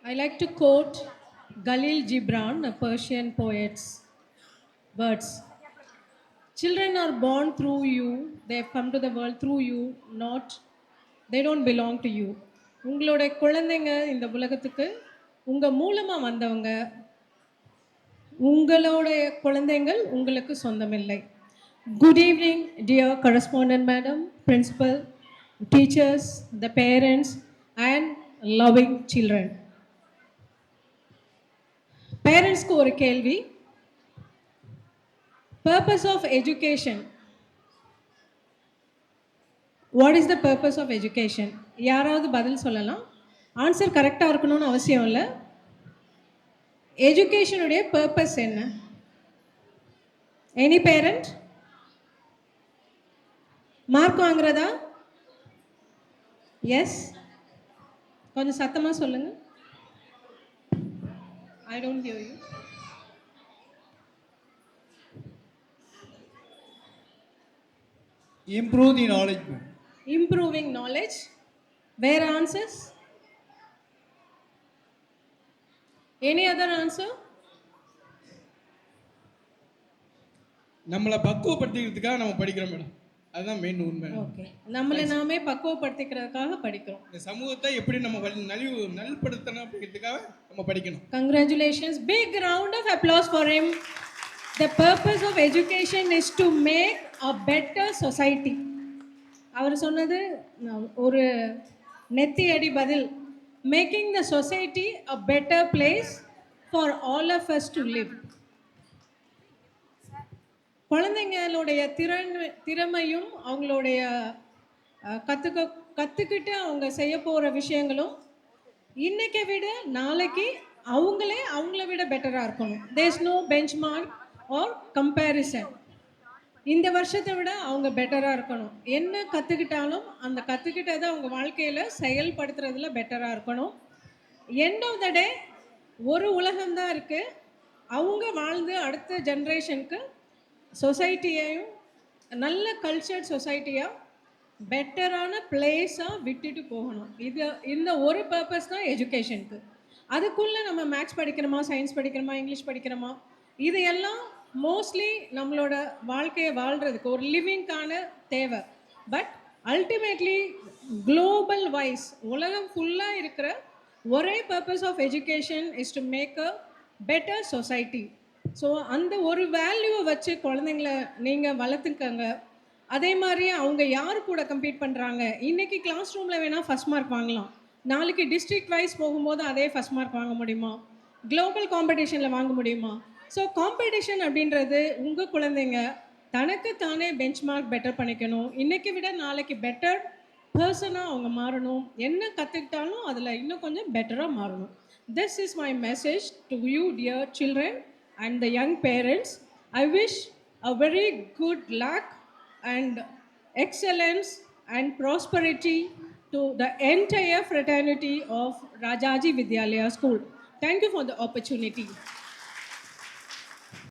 I like to quote Khalil Gibran, a Persian poet's words. Children are born through you, they have come to the world through you, not they don't belong to you. உங்களுடைய குழந்தைங்க இந்த உலகத்துக்கு உங்க மூலமா வந்தவங்க. உங்களுடைய குழந்தைகள் உங்களுக்கு சொந்தமில்லை. Good evening, dear correspondent madam, principal, teachers, the parents, and loving children. பேரண்ட்ஸ்க்கு ஒரு கேள்வி. Purpose of education. What is the purpose of education? யாராவது பதில் சொல்லலாம். ஆன்சர் கரெக்டாக இருக்கணும்னு அவசியம் இல்லை. எஜுகேஷனுடைய பர்பஸ் என்ன? Any parent? மார்க் வாங்குறதா? எஸ். கொஞ்சம் சத்தமாக சொல்லுங்க. I don't hear you. Improve the knowledge. Improving knowledge. Where answers? Any other answer? நம்மளை பக்குவப்படுத்திக்கிறதுக்காக நம்ம படிக்கிறோம் மேடம். அதுதான் மெயின் உண்மை. ஓகே, நம்மளை நாமே பக்குவப்படுத்திக்கிறதுக்காக படிக்கிறோம். இந்த சமூகத்தை எப்படி நம்ம நல்படுத்தணும் அப்படிங்கிறதுக்காக நம்ம படிக்கணும். Congratulations. Big round of applause for him. The purpose of education is to make a better society. அவர் சொன்னது ஒரு நெத்தி அடி பதில். Making the society a better place for all of us to live. குழந்தைங்களுடைய திறமையும் அவங்களுடைய கற்றுக்கிட்டு அவங்க செய்ய போகிற விஷயங்களும் இன்னைக்கு விட நாளைக்கு அவங்கள விட பெட்டராக இருக்கணும். There is no benchmark or comparison. இந்த வருஷத்தை விட அவங்க பெட்டராக இருக்கணும். என்ன கற்றுக்கிட்டாலும் அந்த கற்றுக்கிட்டதை அவங்க வாழ்க்கையில் செயல்படுத்துறதுல பெட்டராக இருக்கணும். எண்ட் ஆஃப் த டே ஒரு உலகம்தான் இருக்குது. அவங்க வாழ்ந்து அடுத்த ஜென்ரேஷனுக்கு சொசைட்டியையும் நல்ல கல்ச்சர்ட் சொசைட்டியாக பெட்டரான பிளேஸாக விட்டுட்டு போகணும். இந்த ஒரு பர்பஸ் தான் எஜுகேஷனுக்கு. அதுக்குள்ளே நம்ம மேத்ஸ் படிக்கிறோமா, சயின்ஸ் படிக்கிறோமா, இங்கிலீஷ் படிக்கிறோமா, இதையெல்லாம் மோஸ்ட்லி நம்மளோட வாழ்க்கையை வாழ்கிறதுக்கு ஒரு லிவிங்கான தேவை. பட் அல்டிமேட்லி குளோபல் வைஸ் உலகம் ஃபுல்லாக இருக்கிற ஒரே purpose of education is to make a better society. So அந்த ஒரு வேல்யூவை வச்சு குழந்தைங்களை நீங்கள் வளர்த்துக்கங்க. அதே மாதிரி அவங்க யார் கூட கம்பீட் பண்ணுறாங்க. இன்றைக்கி கிளாஸ் ரூமில் வேணால் ஃபஸ்ட் மார்க் வாங்கலாம், நாளைக்கு டிஸ்ட்ரிக்ட் வைஸ் போகும்போது அதே ஃபஸ்ட் மார்க் வாங்க முடியுமா? குளோபல் காம்படிஷனில் வாங்க முடியுமா? ஸோ காம்படிஷன் அப்படின்றது உங்கள் குழந்தைங்க தனக்கு தானே பெஞ்ச் மார்க் பெட்டர் பண்ணிக்கணும். இன்றைக்கி விட நாளைக்கு பெட்டர் பர்சனாக அவங்க மாறணும். என்ன கற்றுக்கிட்டாலும் அதில் இன்னும் கொஞ்சம் பெட்டராக மாறணும். This is my message to you dear children and the young parents. I wish a very good luck and excellence and prosperity to the entire fraternity of Rajaji Vidyalaya School. Thank you for the opportunity.